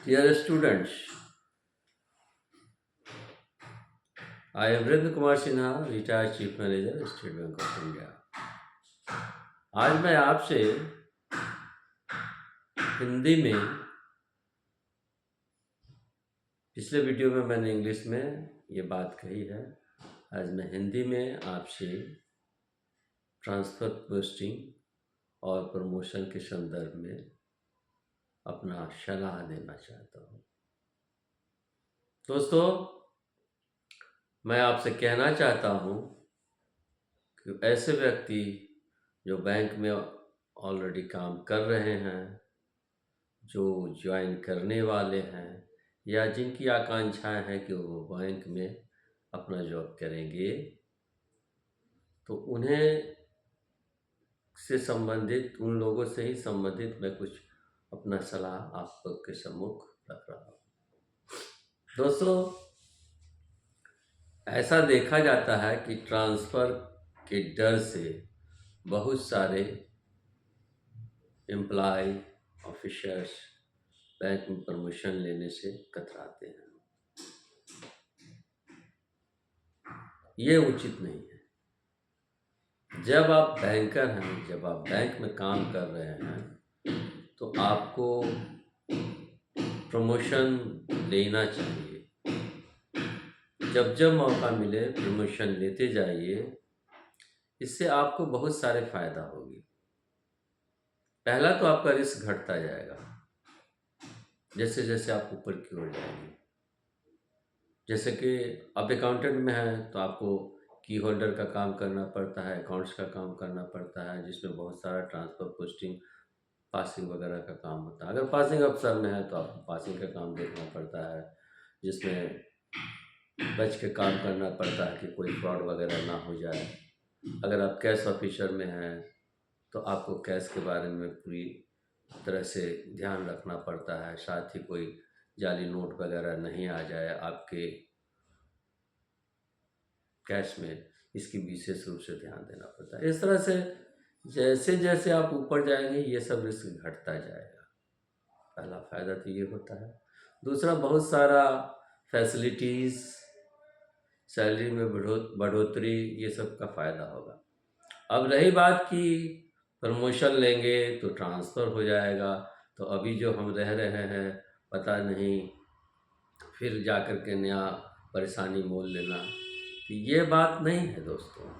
Dear students, I am Vrind Kumar Sinha, retired Chief Manager, State Bank of India. आज मैं आपसे हिंदी में, पिछले वीडियो में मैंने इंग्लिश में ये बात कही है, आज मैं हिंदी में आपसे ट्रांसफ़र, पोस्टिंग और प्रमोशन के संदर्भ में अपना सलाह देना चाहता हूँ। दोस्तों, मैं आपसे कहना चाहता हूँ कि ऐसे व्यक्ति जो बैंक में ऑलरेडी काम कर रहे हैं, जो ज्वाइन करने वाले हैं, या जिनकी आकांक्षाएं हैं कि वो बैंक में अपना जॉब करेंगे, तो उन्हें से संबंधित, उन लोगों से ही संबंधित मैं कुछ अपना सलाह आप लोग के सम्मुख रख रहा हूँ। दोस्तों, ऐसा देखा जाता है कि ट्रांसफ़र के डर से बहुत सारे एम्प्लॉय, ऑफिसर्स बैंक में प्रमोशन लेने से कतराते हैं। ये उचित नहीं है। जब आप बैंकर हैं, जब आप बैंक में काम कर रहे हैं, तो आपको प्रमोशन लेना चाहिए। जब जब मौका मिले प्रमोशन लेते जाइए। इससे आपको बहुत सारे फ़ायदा होगी। पहला तो आपका रिस्क घटता जाएगा जैसे जैसे आप ऊपर की ओर जाएंगे। जैसे कि आप अकाउंटेंट में हैं तो आपको की होल्डर का काम करना पड़ता है, अकाउंट्स का काम करना पड़ता है, जिसमें बहुत सारा ट्रांसफ़र, पोस्टिंग, पासिंग वगैरह का काम होता है। अगर पासिंग अफसर में है तो आपको पासिंग का काम देखना पड़ता है, जिसमें बच के काम करना पड़ता है कि कोई फ्रॉड वगैरह ना हो जाए। अगर आप कैश ऑफिसर में हैं तो आपको कैश के बारे में पूरी तरह से ध्यान रखना पड़ता है, साथ ही कोई जाली नोट वगैरह नहीं आ जाए आपके कैश में, इसकी विशेष रूप से ध्यान देना पड़ता है। इस तरह से जैसे जैसे आप ऊपर जाएंगे ये सब रिस्क घटता जाएगा। पहला फ़ायदा तो ये होता है। दूसरा, बहुत सारा फैसिलिटीज़, सैलरी में बढ़ोतरी, ये सब का फ़ायदा होगा। अब रही बात कि प्रमोशन लेंगे तो ट्रांसफ़र हो जाएगा, तो अभी जो हम रह रहे हैं पता नहीं फिर जा कर के नया परेशानी मोल लेना, तो ये बात नहीं है दोस्तों।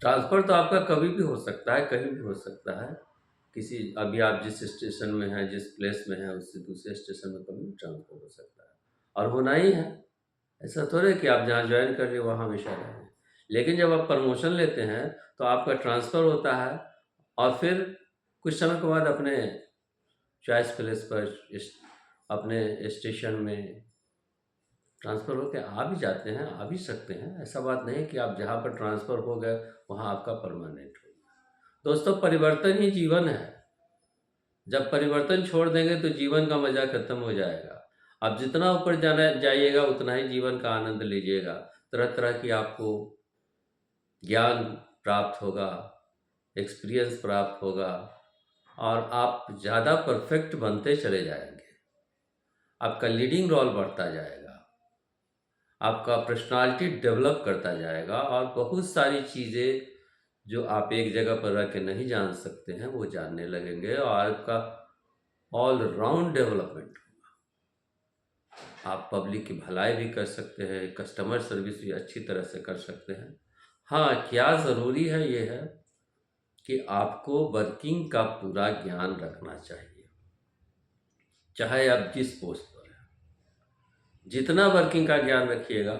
ट्रांसफ़र तो आपका कभी भी हो सकता है, कहीं भी हो सकता है। किसी, अभी आप जिस स्टेशन में हैं, जिस प्लेस में हैं, उससे दूसरे स्टेशन में कभी भी ट्रांसफ़र हो सकता है, और होना ही है। ऐसा थोड़ा है कि आप जहाँ ज्वाइन कर रहे हो वहाँ हमेशा रहें। लेकिन जब आप प्रमोशन लेते हैं तो आपका ट्रांसफ़र होता है, और फिर कुछ समय के बाद अपने चॉइस प्लेस पर अपने स्टेशन में ट्रांसफ़र होकर आ भी जाते हैं, आ भी सकते हैं। ऐसा बात नहीं कि आप जहाँ पर ट्रांसफ़र हो गए वहाँ आपका परमानेंट हो गया। दोस्तों, परिवर्तन ही जीवन है। जब परिवर्तन छोड़ देंगे तो जीवन का मज़ा ख़त्म हो जाएगा। आप जितना ऊपर जाना जाइएगा उतना ही जीवन का आनंद लीजिएगा। तरह तरह की आपको ज्ञान प्राप्त होगा, एक्सपीरियंस प्राप्त होगा, और आप ज़्यादा परफेक्ट बनते चले जाएंगे। आपका लीडिंग रोल बढ़ता जाएगा, आपका पर्सनालिटी डेवलप करता जाएगा, और बहुत सारी चीज़ें जो आप एक जगह पर रह के नहीं जान सकते हैं वो जानने लगेंगे, और आपका ऑल राउंड डेवलपमेंट होगा। आप पब्लिक की भलाई भी कर सकते हैं, कस्टमर सर्विस भी अच्छी तरह से कर सकते हैं। हाँ, क्या ज़रूरी है ये है कि आपको वर्किंग का पूरा ज्ञान रखना चाहिए, चाहे आप जिस पोस्ट पर हैं। जितना वर्किंग का ज्ञान रखिएगा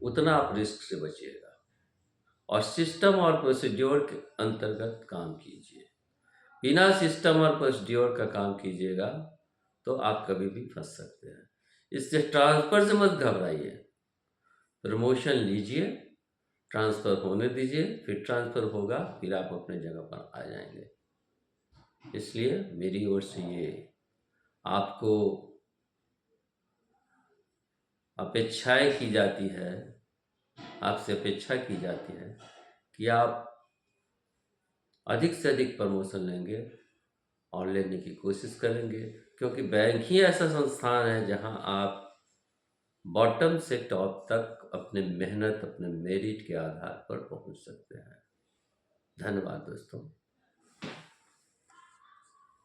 उतना आप रिस्क से बचिएगा, और सिस्टम और प्रोसीड्योर के अंतर्गत काम कीजिए। बिना सिस्टम और प्रोसीड्योर का काम कीजिएगा तो आप कभी भी फंस सकते हैं। इससे ट्रांसफ़र से मत घबराइए, प्रमोशन लीजिए, ट्रांसफ़र होने दीजिए, फिर ट्रांसफ़र होगा, फिर आप अपने जगह पर आ जाएंगे। इसलिए मेरी ओर से ये आपको अपेक्षाएं की जाती है, आपसे अपेक्षा की जाती है कि आप अधिक से अधिक प्रमोशन लेंगे और लेने की कोशिश करेंगे, क्योंकि बैंक ही ऐसा संस्थान है जहाँ आप बॉटम से टॉप तक अपने मेहनत, अपने मेरिट के आधार पर पहुँच सकते हैं। धन्यवाद दोस्तों।